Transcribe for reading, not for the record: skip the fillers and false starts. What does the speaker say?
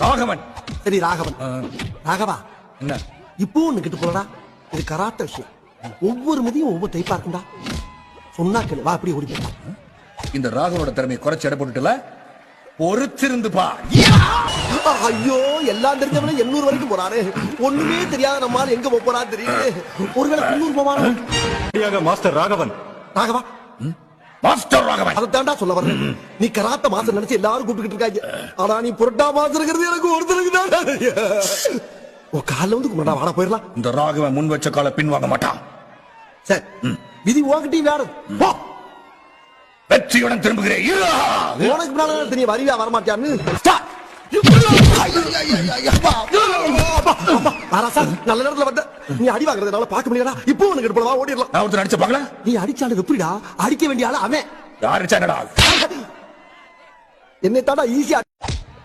ராகவன். சரி ராகவன். ராகவா என்ன இப்போ ஒண்ணு கிட்ட போலடா. இது கராத்த விஷயம். ஒவ்வொரு மதியும் ஒவ்வொரு டைப்பா இருக்கும்டா. சொன்னா கேளு. வா அப்படியே ஓடி போயிடலாம். இந்த ராகவனோட திறமையை குறைச்சு எடை போட்டுட்டுல பொறுத்திருந்து பா. ஐயோ எல்லாம் தெரிஞ்சவன 800 வரைக்கும் போறாரு. ஒண்ணுமே தெரியாத நம்மால எங்க போறான்னு தெரியுது. ஒருவேளை 300 போவானோ? மாஸ்டர் ராகவன். ராகவா மாஸ்டர் ராகவன். அதை தாண்டா சொல்ல வர்றேன். நீ கராத்த மாசம் நினைச்சு எல்லாரும் கூப்பிட்டு இருக்காங்க. ஆனா நீ புரட்டா மாசம் இருக்கிறது எனக்கு ஒருத்தருக்கு தான். உன் காலில் வந்து கும்பிடா. வாடா போயிடலாம். இந்த ராகவன் முன் வச்ச கால பின் வாங்க மாட்டான். சரி விதி உன்கிட்டயும் வேற. போ. வெற்றியுடன் திரும்புகிறேன். உனக்கு பின்னால தெரியும் வருவியா வரமாட்டியான்னு. நல்ல நேரத்துல வந்த நீ அடி வாங்குறதுனால பார்க்க முடியாதா? இப்போ உனக்கு எடுப்பா ஓடிடலாம். நான் ஒருத்தர் அடிச்ச பாக்கல. நீ அடிச்சாலும் எப்படிடா? அடிக்க வேண்டிய ஆளு அவன். யார் அடிச்சானடா? என்னை தாண்டா ஈஸியா